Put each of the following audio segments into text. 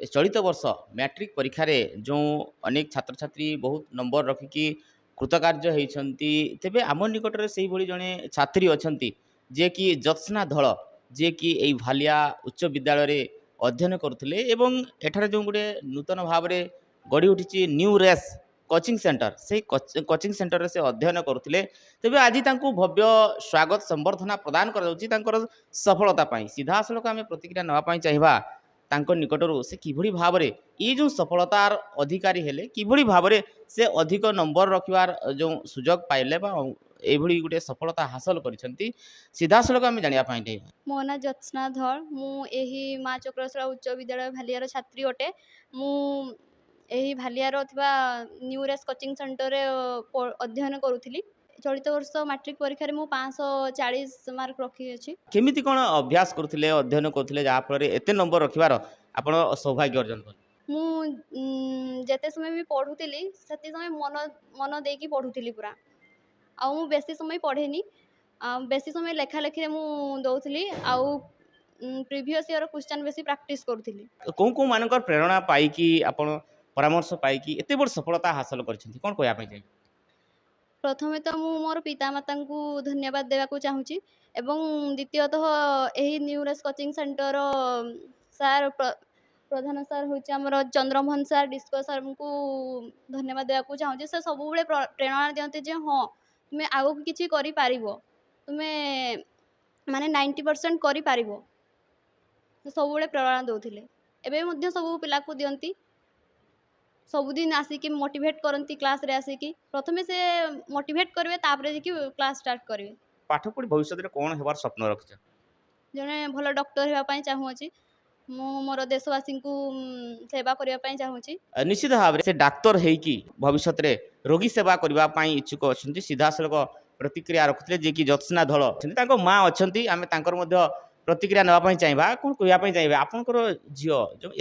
चलित वर्ष मैट्रिक परीक्षा रे जो अनेक छात्र छात्री बहुत नंबर रखिकी कृतकार्य होती तेबे आम निकट में से भली जड़े छात्री अच्छा जे कि ज्योत्स्ना धल जे कि यही भालिया उच्च विद्यालय अध्ययन करुले एठार जो गोटे नूतन भाव में गढ़ी उठी न्यू रेस कोचिंग सेंटर से कोचिंग सेंटर से अध्ययन करुले तेबे आज भव्य स्वागत संबर्धना प्रदान कर सफलता सीधा सड़क आम प्रतिक्रिया नापी चाहिए तांको निकटरू से किभली भाव में ये जो सफलतार अधिकारी हेले किभली भाव में से अधिक नंबर रखिबार जो सुजोग पाइले बा एभली गोटे सफलता हासिल करिसेंती सीधा सड़क आम जानिया पाई। मो ना ज्योत्स्ना धर मु एही माँ चक्रशला उच्च विद्यालय भालियार छात्री अटे। मु एही भालियार थिबा न्यू रेस कोचिंग सेंटर रे अध्ययन करूथिली। चलित वर्ष मैट्रिक परीक्षा रे मु 540 मार्क रखी अछि। केमिति कोन अभ्यास करुथिले अध्ययन करुथिले जहा फल एते नंबर रखिबार आपण सौभाग्य अर्जन कर मु जेते समय भी पढुथिली सेते समय मन देकी पढुथिली पूरा। आ मु बेसी समय पढ़ेनी बेसी समय लेखा लेखी रे मु दउथिली आउ प्रीवियस ईयर क्वेश्चन बेसी प्रैक्टिस करूथिली। कौ कौ मानकर प्रेरणा पाई आपण परामर्श पाई एते बड़ सफलता हासिल करिसेंती कोन कहया पाई चाहिए। प्रथमे तो मु मोर पितामाता को धन्यवाद देवाक चाहूँगी एवं द्वितीयतः यही न्यू रेस कोचिंग सेंटर सार प्रधान सार हूँ आमर चंद्रमोहन सार डिस्को सार को धन्यवाद देवाक चाहूँगी। से सब प्रेरणा दिखते जे हाँ तुम्हें आगे किसी कर तुम्हें माने 90% कर सब प्रेरणा दौले एवं सब पिला को दियंती सबुदिन आसिकी मोटिवेट करती क्लास रे आसिकी प्रथमे से मोटिवेट करेंगे तापर देखिए क्लास स्टार्ट करेंगे। पाठ पढ़ी भविष्य में कौन हेबार स्वप्न रखिछ। जड़े भल डॉक्टर होगापाई चाहूँगी मु मोर देशवासी को सेवा करने चाहूँगी। निश्चित भाव में से डाक्तर होगी भविष्य में रोगी सेवा करने इच्छुक अच्छा सीधा सड़क प्रतिक्रिया रखुते जे कि ज्योत्स्ना धल अच्छा माँ अच्छा आम प्रतिक्रिया नापी चाहिए कौन कहवाई चाहिए आपंकर झील जो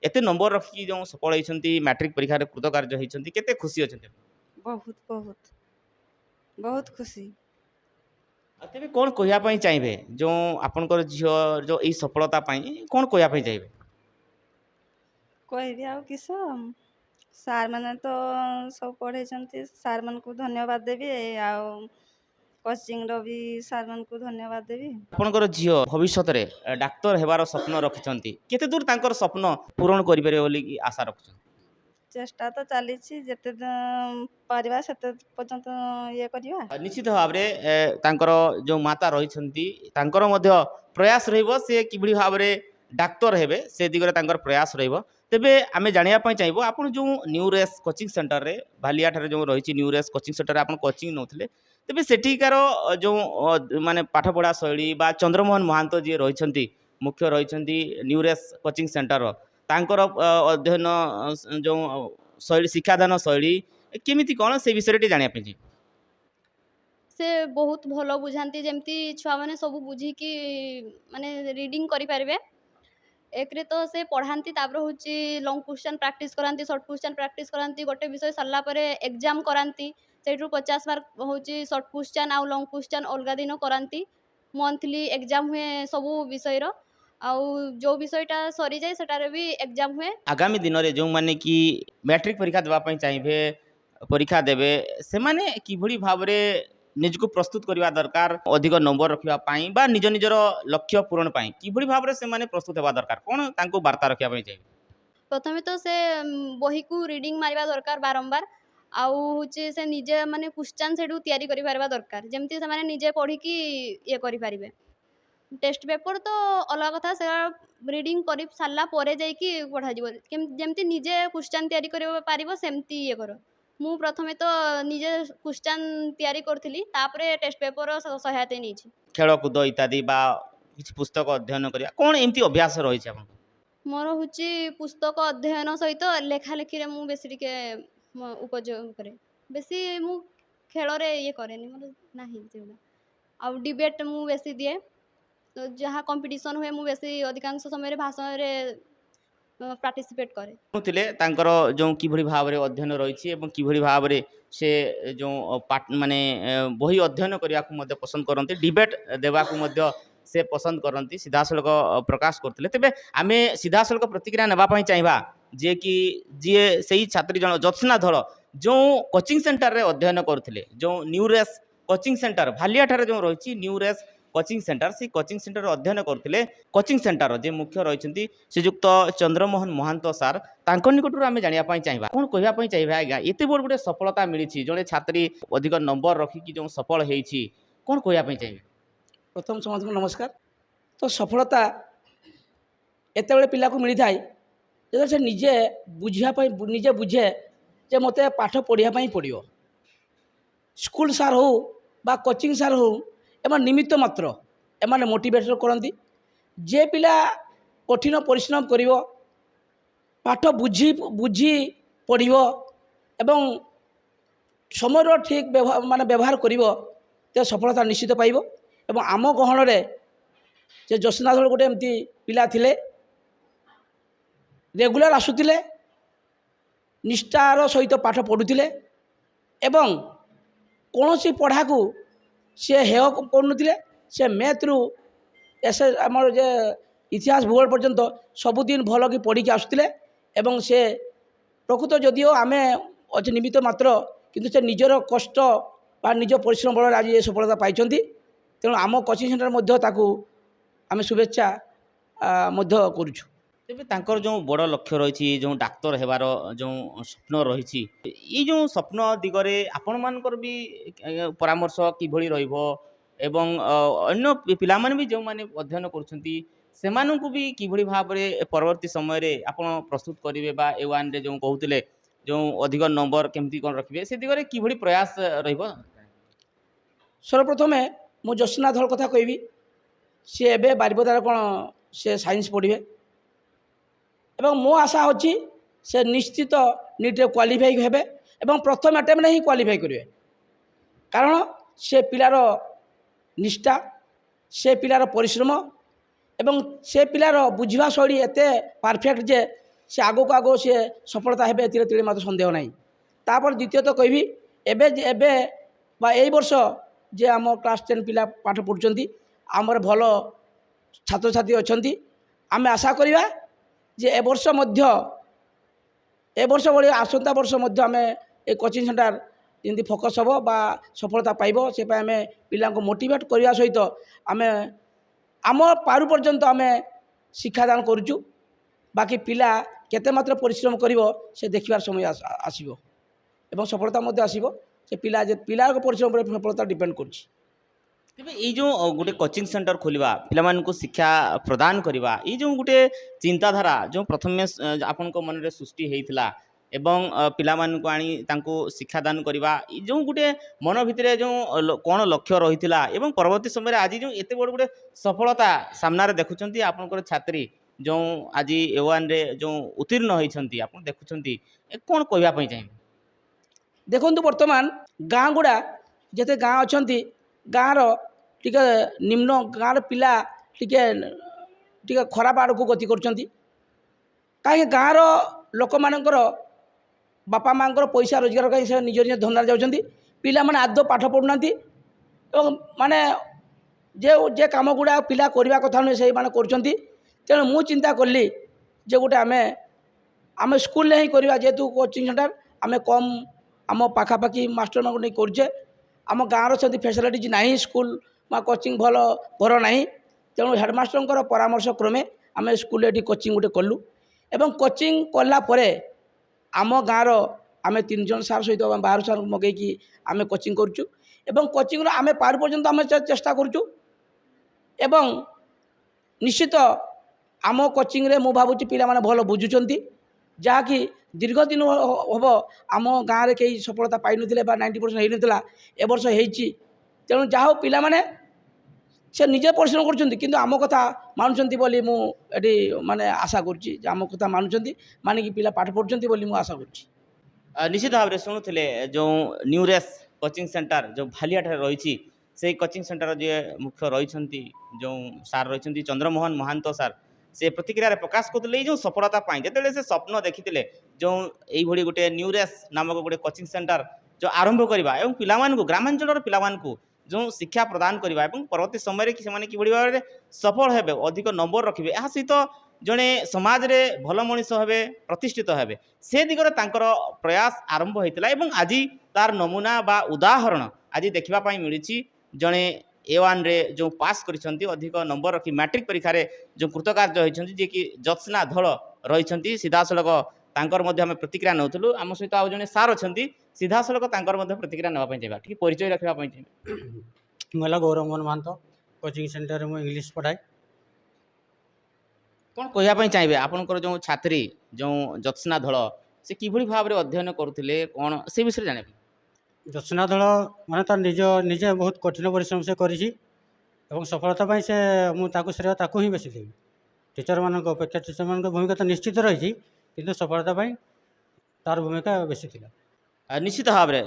एत नंबर रखिकी जो सफल होती मैट्रिक परीक्षा कृतकार्य होती केते खुशी अच्छा। बहुत बहुत बहुत खुशी। तेज कौन कहवाई चाहिए जो आपंकर झील जो यही सफलता कौन कहवाई चाहिए। कहबी आ किस सार मैंने तो सब पढ़े सार मान को धन्यवाद देवी कोचिंग रो भी सार मान को धन्यवाद देवी। आपंकर झील भविष्य में डाक्तर हेबार स्वप्न रखिंट केते दूर तांकर स्वप्न पूरण करेंगे बोली आशा रखुं। चेष्टा तो चली जिते पारिबा सेते पर्यंत ये करवा। निश्चित भाव में जो माता रही प्रयास रे कि भाव में डाक्तर हेबे से दिगरे प्रयास तेबे आमे जानिया चाहिए आपन जो न्यू रेस कोचिंग सेंटर रे भालिया ठारे जो रही न्यू रेस कोचिंग सेंटर आपन कोचिंग नौथिले तेबे सेठिकार जो माने पाठ पढ़ा शैली बा चंद्रमोहन महांत जी रही मुख्य रही न्यू रेस कोचिंग सेंटर तांकर अध्ययन जो शैली शिक्षादान शैली केमिति कौन से विषय जानिया चाहिए। से बहुत भल बुझाती जमती छुआ मैंने सब बुझिकी माने रीडिंग करें एक रे तो से पढ़ाती हूँ लंग क्वेश्चन प्रैक्टिस कराती सर्ट क्वेश्चन प्रैक्टिस कराती गोटे विषय सरला एग्जाम कराती से 50 मार्क हूँ सर्ट क्वेश्चन आउ लंग क्वेश्चन अलग दिन कराती मंथली एग्जाम हुए सबू विषय आउ जो विषयटा सरी जाए सेटारे भी एग्जाम हुए। आगामी दिन में जो माने कि मैट्रिक परीक्षा देवाई चाहिए परीक्षा देवे से माने किभली भाव में निजको प्रस्तुत करने दरकार अधिक नंबर रखापी बा निज निजर लक्ष्य पूरण किभली भाव में से माने प्रस्तुत होगा दरकार कौन तांको वार्ता रखापी चाहिए। प्रथमे तो से बही को रीडिंग मारिबा दरकार बारंबार आउ हूँ से निजे माने क्वेश्चन सेठू तैयारी करि पारबा दरकार जमती से माने निजे पढ़िकी ये करि पारिबे। टेस्ट पेपर तो अलग कथा से रीडिंग कर सारा पर जाइकी पढ़ा जमती निजे क्वेश्चन तैयारी कर पारिबो सेमती ये कर मु प्रथमे तो निजे क्वेश्चन तैयारी करथिली तापरे टेस्ट पेपर सहायता नहीं खेलकूद इत्यादि बा किसी पुस्तक अध्ययन करिया कौन एमती अभ्यास रही है आपन मोर हूँ पुस्तक अध्ययन सहित लेखालेखी मु बेसी टिके उपयोग करे बेसी मु खेल रे ये करेनी मोर नाही आउ डिबेट मु बेसी दिए तो जहाँ कंपटीशन हुए मु बेसी अधिकांश समय भाषण रे पार्टिसिपेट करे तांकर जो किभली भाव में अध्ययन रही किभली भाव में से जो पाठ माने बही अध्ययन करने को पसंद करते डिबेट देवा से पसंद करती सीधासलख प्रकाश करते तेज आम सीधासलख प्रतिक्रिया नापी चाहिए जे कि जी से छात्री जन ज्योत्स्ना धल जो कोचिंग सेंटर रे अध्ययन करते जो न्यूरेस कोचिंग सेंटर भालिया ठारे जो रही न्यूरेस कोचिंग सेंटर से कोचिंग सेंटर अध्ययन करते कोचिंग सेंटर जे मुख्य रही श्रीजुक्त चंद्रमोहन महांत सार तांको निकटरू आम जानापी चाहिए कौन कहवाई चाहिए आज्ञा एत बड़ गोटे सफलता मिली जड़े छात्री अधिक नंबर रखिकी जो सफल होती कौन कहवाई चाहिए। प्रथम समस्त को नमस्कार। तो सफलता एत पिला को मिली थाए जो से निजे बुझापी निजे बुझे जे मत पाठ पढ़ापी पड़ो स्कूल सार हो बा कोचिंग सार हो एम निमित्त मात्र एम मोटिवेट करती जे पिला कठिन परिश्रम कर पाठ बुझी बुझी पढ़ो एवं समय ठीक मान व्यवहार कर तो सफलता निश्चित पाइब। एवं आम गहन से ज्योत्स्ना धल गोटे एमती पिला थिले रेगुलर आसुतिले निष्ठार सहित पाठ पढ़ुतिले एवं कौन सी पढ़ा को सी हेय करुनथिले से मैथ रु एस आमर जे इतिहास भूगोल पर्यंत सबुदिन भल कि पढ़ी आसुतिले एवं से प्रकृत जदिओ आम अच्छे निमित्त मात्र किंतु से निजर कष्ट बा निज परिश्रम बल आज ये सफलता पाई तेणु आम कोचिंग सेंटर मध्य ताकू आम शुभेच्छा करुछु। तेज तांकर जो बड़ लक्ष्य रही जो डाक्तर हेबार जो स्वप्न रही ये जो स्वप्न दिगरे आपण मानकर भी परामर्श किभଳି रहिबो एवं अन्य पिला माने भी जो माने अध्ययन करुछंती सेमानंकु भी किभଳି भाबरे परवर्ती समय रे आपण प्रस्तुत करिवे बा ए1 रे जो कहउतिले जो अधिक नंबर केमती कोन रखिबे से दिगरे किभଳି प्रयास रहिबो। सर्वप्रथमे मु ज्योत्स्ना धल कथा कहबी सी एबे बारिपदार कौन से साइंस पढ़े एवं मो आशा अच्छी से निश्चित नीट रे क्वालिफाई हेबे एवं प्रथम अटेम्प्ट ही क्वालिफाई करेंगे कारण से पिलार निष्ठा से पिलार परिश्रम एवं से पिलार बुझा शैली एत परफेक्ट जे से आगो को आगो सी सफलता हेबे एतिरे तिरे मत संदेह नहीं। तापर द्वितीयत कहबी एबे एबे बा एई वर्ष जे आम क्लास 10 पिला पाठ पढ़ुचंती आमर भल छात्र छात्री अछंती आमे आशा करिबा जे ए वर्ष भाई आसंता वर्ष मध्य आमे ए कोचिंग सेंटर जमी फोकस हम बा सफलता पाइब से आम पिला मोटिवेट करने सहित आम आम पारु पर्यंत आम शिक्षादान करुचु बाकी पिला केते मात्र परिश्रम करिवो से देखिबार समय आसीबो एवं सफलता मध्य आसीबो से पिला जे पिला परिश्रम पर सफलता डिपेंड करछि। तेबे ये जो गोटे कोचिंग सेंटर खोलिबा पिला मानकु शिक्षा प्रदान करिबा ये जो गोटे चिंताधारा जो प्रथम आपन को मन रे सृष्टि हेइथिला एवं पिला मानकु आनी तांको शिक्षा दान करिबा ये जो गोटे मन भितरे जो कोन लक्ष्य रहिथिला एवं परवर्ती समय आज जो एते बड़ गोटे सफलता सामना रे देखुचंती आपन को छात्री जो आज ए1 रे जो उत्तीर्ण होइछंती आपन देखुचंती कोन कहबा पई चाहिए। देखंतु वर्तमान गाँ गुड़ा जेते गाँ अछंती गाँर टिके निम्न गाँर पिला टिके खराब आड़ को गति करछंती कहीं गाँर लोक मानकर बापा माँकर पैसा रोजगार कहीं से निज निज धंदा जाउछंती पिला माने आदौ पाठ पढ़ुनांती एवं माने जे काम गुड़ा पिला करबा कथा नुहे से माने करछंती तेणु मु चिंता कली जे गोटे आम स्कूल ही करवा जेहेतु कोचिंग सेंटर आम कम आम पाखापाखि मास्टर मानक नहीं करुचे आम गाँव से फैसिलिटीज नहीं स्कूल कोचिंग भल भर ना तेणु हेडमास्टर परामर्श क्रमे आम स्कूल ये कोचिंग गोटे कलु एवं कोचिंग कलापर आम गाँव आम 3 जन सार सहित बाहर सार मगेकी आम कोचिंग करुचु एवं कोचिंग आम पार पर्यंत आम चेष्टा करुचु एवं निश्चित आम कोचिंग रे मु भावुची पिला माने भल बुझुचंती जहाँकि दीर्घ दिन हम आम गाँव में कई सफलता पाई नथिले बा 90% होता ए वर्ष होती तेणु जहाँ पिला माने से निजे परिश्रम करुँच किंतु आम कथा मानुंट बोली मुझे माने आशा करुँची आम कथा मानुंट मानिकी पिला पाठ पढ़ुंट बोली मु आशा करुँची। निश्चित भाव में शुणुले जो न्यूरेस कोचिंग सेंटर जो भालिया रही से कोचिंग सेंटर जे मुख्य रही जो सार रही चंद्रमोहन महांत सार से प्रतिक्रिया प्रकाश करते जो सफलता पाई जिते से स्वप्न देखी जो यही गोटे न्यूरेस नामक गोटे कोचिंग सेंटर जो आरंभ करवा एवं पिला ग्रामांचल पिला जो शिक्षा प्रदान करवा और परवर्ती समय कि भाव में सफल हेबे अधिक नंबर रखिए यह सहित जड़े समाज रे भल मनीष हेबे प्रतिष्ठित हेबे से दिगरे तांकर प्रयास आरंभ होता है आज तार नमूना बा उदाहरण आज देखा मिली जड़े A1 रे जो पास करिसेंती अधिक नंबर रखी मैट्रिक परीक्षा रे जो कृतकार्य होइछंती जे कि ज्योत्स्ना धळ रहिछंती सीधासलख तांकर मध्य आम प्रतिक्रिया नौथुलु आम सहित आउ जने सार अछंती सीधासलख तांकर मध्य प्रतिक्रिया नेबा पई जाबा ठीक परिचय रखबा पई मला गौरव मोहन महंत कोचिंग सेंटर में इंग्लिश पढ़ाए कोन कहया पई चाहिबे आपनकर जो छात्री जो ज्योत्स्ना धळ से किभଳି भाव रे अध्ययन करूथिले कोन से विषय जाने ज्योत्स्ना दल माने तार निजे बहुत कठिन परिश्रम से करिछि एवं सफलता पाई से मु ताकु श्रेय ताकु ही बेसी देबी टीचर मानक अपेक्षा टीचर मानक भूमिका तो निश्चित रही किंतु सफलता पाई तार भूमिका बेसी थिला निश्चित भाव में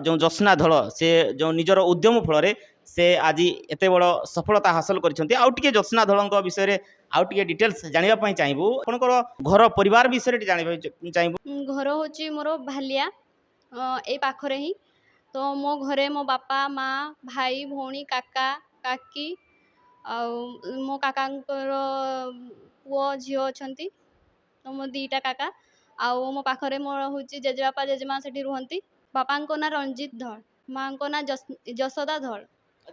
जो ज्योत्स्ना धळ से जो निजर उद्यम फल से आज एते बड़ सफलता हासिल करिसेंती आउ टिके ज्योत्स्ना धळक विषय रे आउ टिके डिटेल्स जानिबा पई चाहिबू आपनकर घर परिवार विषय रे जानिबा चाहिबू घर होची मोर भालिया ए पाखरे ही तो मो घरे मो बापा माँ भाई भौणी काका काकी मो काकांकर पुओ झील अछंती तो मो दीटा काका आउ मो पाखरे मोर होची जेजेबापा जेजेमा सेठी रुहंती बापांको ना रंजित धळ मांको ना जसोदा धळ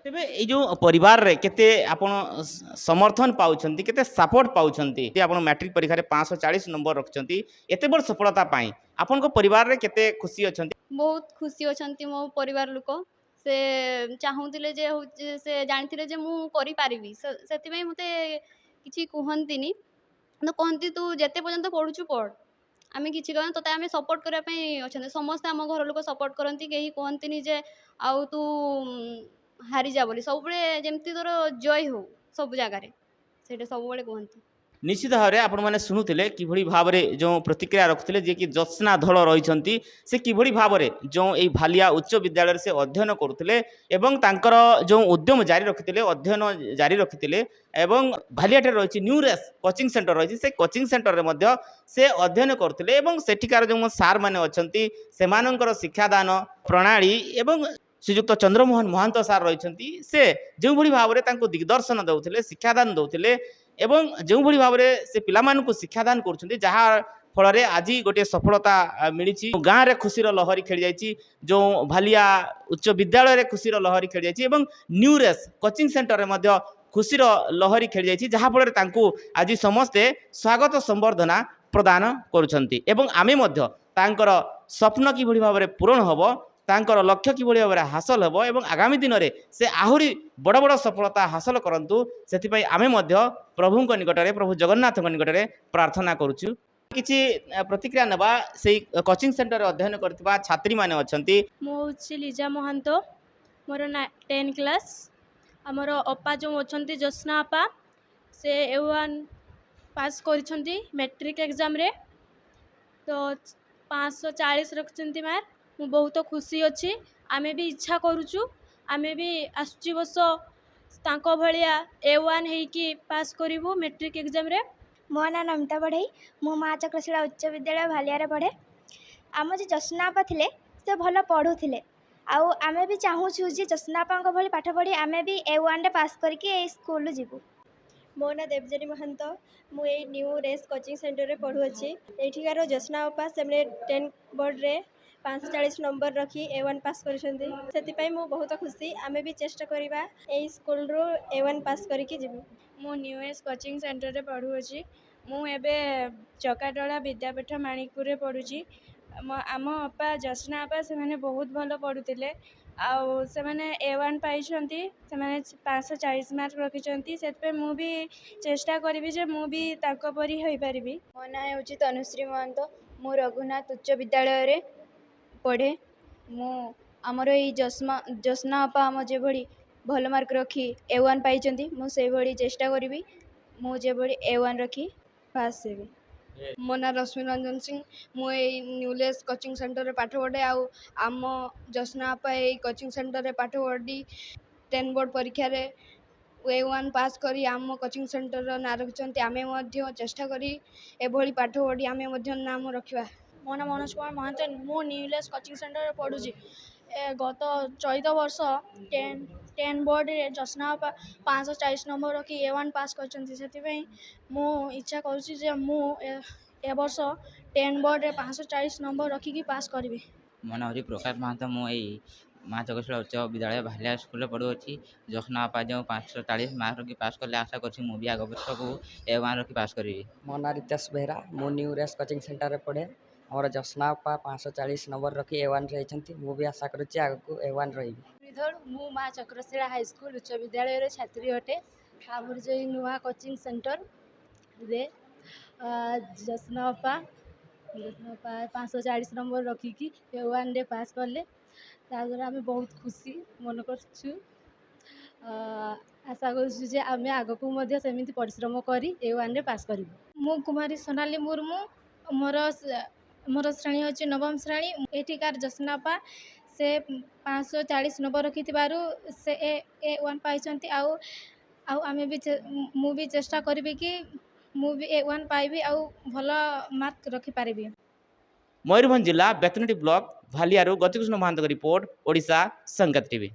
तेबे ए जो परिवार रे केते आपण समर्थन पाउछंती केते सपोर्ट पाउछंती आपण मैट्रिक परीक्षा रे 540 नंबर रखछंती एते बड़ सफलता पाई आपनको परिवार रे केते खुशी अछंती बहुत खुशी अछंती मो परिवार लोक से चाहूतिले जे से जानिथिले जे मु करि पारिबी सेति पई मते किछि कुहंतीनी तो कहती तू जेते पर्यंत पढ़ुछु पढ़ आमे किछि कहन तते आमे सपोर्ट करिया पई अछंती समस्त हम घर लोक सपोर्ट करंती केही कहंतीनी जे आउ तू हारी जा बोली सब बळे जेमती तोर जय हो सब जगह रे सेटे सब बळे कहंती निश्चित भाव में आपण मैंने शुणुते कि भाव में जो प्रतिक्रिया रखुते जे कि ज्योत्स्ना धळ रही से किभଳି भाव में जो ये भालिया उच्च विद्यालय से अध्ययन करुले एवं तांकर जो उद्यम जारी रखिते अध्ययन जारी रखिते एवं भालियाटे रही न्यू रेस कोचिंग सेंटर रही से कोचिंग सेंटर में मध्य से अध्ययन करुले एवं सेठिकार जो सार मैंने अच्छा से शिक्षादान प्रणाली एवं श्रीजुक्त चंद्रमोहन महंत सार रही से जो भाव में दिग्दर्शन दौले शिक्षादान दौले एवं जो भाव में से पिलामानकु शिक्षादान कर जहाँ फल आज गोटे सफलता मिली गाँव में खुशीर लहरी खेली जाइए जो भालिया उच्च विद्यालय में खुशीर लहरी खेली जाइए न्यू रेस कोचिंग सेंटर में खुशीर लहरी खेली जाइए जहाँ फल आज समस्ते स्वागत संबर्धना प्रदान कर स्वप्न किभଳି भाव में पूरण हम तांकर लक्ष्य किभଳି भाव में हासिल हेब एवं आगामी दिन में से आहरी बड़ बड़ सफलता हासिल करंतु सेथिपई आमे मध्य प्रभुंक निकट में प्रभु जगन्नाथ निकट में प्रार्थना करुछु किछि प्रतिक्रिया नबा से कोचिंग सेंटर अध्ययन करथिबा छात्री माने अछंती मो होछि लीजा महंत मोर 10 क्लास हमर अपा जो अछंती ज्योत्स्ना अपा से A1 पास करिसंती मैट्रिक एग्जाम रे तो 540 रखचंती मार मु बहुत खुशी अच्छी आमे भी इच्छा करूचु आमे भी आसुची वर्ष तांको भलिया A1 हेकी पास करिवु मैट्रिक एग्जाम रे मो ना नमिता बढ़ई मु माँ चक्रशिला उच्च विद्यालय भालिया पढ़े आम जो ज्योत्स्नापा थिले से भल पढ़ुथिले आउ आमे भी चाहूछु जे ज्योत्स्नापांक भली पाठ पढ़ी आमे भी A1 रे पास करके ए स्कूल जीवु मो ना देवजनी महंत मु a new race coaching centre रे पढ़ु अछि एठिकार ज्योत्स्ना अपा से 10 बोर्ड रे 540 नंबर रखी A1 पास करिसंती सेति मु बहुत खुशी आमे भी चेष्टा करिबा ए स्कूल रो A1 पास करिके जीवु मु न्यू एस कोचिंग सेंटर रे पढ़ु अछि मु एबे चकाडोला विद्यापीठ माणिकपुर रे पढ़ुछि आम अपा ज्योत्स्ना अपा से माने बहुत भलो पढ़ुतिले आउ से माने A1 पाइछंती से माने 540 मार्क रखिछंती सेतपे मु भी चेष्टा करिवि जे मु भी ताको परी होई परिबि मो ना होछि तनुश्री महंत मु रघुनाथ उच्च विद्यालय रे पढ़े मु आमर ये ज्योत्स्ना अपा आम जो भल मार्क रखी A1 पाइछंती मु से भली चेष्टा करिवि मु जे भली A1 रखी पास हेबी मो ना रश्मि रंजन सिंह मु न्यूलेस कोचिंग सेंटर रे पाठ पढ़े आउ आम ज्योत्स्ना अपा ए कोचिंग सेंटर रे पाठ पढ़ी 10 बोर्ड परीक्षा रे A1 पास करी आम कोचिंग सेंटर रो ना रखचंती आमे मध्य चेष्टा करी एभली पाठ पढ़ी आमे मध्य नाम रखिबा मो ना मनोज कुमार महंत मु न्यूलेस कोचिंग सेंटर रे पढ़ुछि ଗତ ଚଳିତ ବର୍ଷ ଟେନ୍ ବୋର୍ଡ଼ରେ ଜ୍ୟୋତ୍ସ୍ନା ଅପା 540 ନମ୍ବର ରଖି A1 ପାସ୍ କରିଛନ୍ତି। ସେଥିପାଇଁ ମୁଁ ଇଚ୍ଛା କରୁଛି ଯେ ମୁଁ ଏ ବର୍ଷ 10 ବୋର୍ଡ଼ରେ 540 ନମ୍ବର ରଖିକି ପାସ୍ କରିବି। ମୋ ନାଁ ହେଉଛି ପ୍ରକାଶ ମହାନ୍ତ। ମୁଁ ଏଇ ମା ଚକ୍ରଶୀଳା ଉଚ୍ଚ ବିଦ୍ୟାଳୟ ଭାଲିଆ ସ୍କୁଲରେ ପଢ଼ୁଅଛି। ଜ୍ୟୋତ୍ସ୍ନା ଅପା ଯେଉଁ 540 ମାର୍କ ରଖି ପାସ୍ କଲେ, ଆଶା କରୁଛି ମୁଁ ବି ଆଗ ବର୍ଷକୁ A1 ରଖି ପାସ୍ କରିବି। ମୋ ନାଁ ରିତେଶ ବେହେରା। ମୁଁ ନ୍ୟୁ ରେସ୍ କୋଚିଂ ସେଣ୍ଟରରେ ପଢ଼େ। ଆମର ଜ୍ୟୋତ୍ସ୍ନା ଅପା 540 ନମ୍ବର ରଖି A1ରେ ହେଇଛନ୍ତି। ମୁଁ ବି ଆଶା କରୁଛି ଆଗକୁ A1 ରହିବି। ମୁଁ ମା ଚକ୍ରଶୀଳା ହାଇସ୍କୁଲ ଉଚ୍ଚ ବିଦ୍ୟାଳୟର ଛାତ୍ରୀ ଅଟେ। ଆମର ଯେଉଁ ନୂଆ କୋଚିଂ ସେଣ୍ଟରରେ ଜ୍ୟୋତ୍ସ୍ନା ଅପା 540 ନମ୍ବର ରଖିକି A1ରେ ପାସ୍ କଲେ, ତାଦ୍ୱାରା ଆମେ ବହୁତ ଖୁସି ମନେ କରୁଛୁ। ଆଶା କରୁଛୁ ଯେ ଆମେ ଆଗକୁ ମଧ୍ୟ ସେମିତି ପରିଶ୍ରମ କରି A1ରେ ପାସ୍ କରିବୁ। ମୁଁ କୁମାରୀ ସୋନାଲି ମୁର୍ମୁ। ମୋର ଶ୍ରେଣୀ ହେଉଛି ନବମ ଶ୍ରେଣୀ। ଏଠିକାର ଜ୍ୟୋତ୍ସ୍ନା ଅପା ସେ 540 ନମ୍ବର ରଖିଥିବାରୁ ସେ A1 ପାଇଛନ୍ତି। ଆଉ ମୁଁ ବି ଚେଷ୍ଟା କରିବି କି ମୁଁ ବି A1 ପାଇବି ଆଉ ଭଲ ମାର୍କ ରଖିପାରିବି। ମୟୂରଭଞ୍ଜ ଜିଲ୍ଲା ବେତନଟୀ ବ୍ଲକ ଭାଲିଆରୁ ଗତିକୃଷ୍ଣ ମହାନ୍ତଙ୍କ ରିପୋର୍ଟ, ଓଡ଼ିଶା ସଂକେତ ଟିଭି।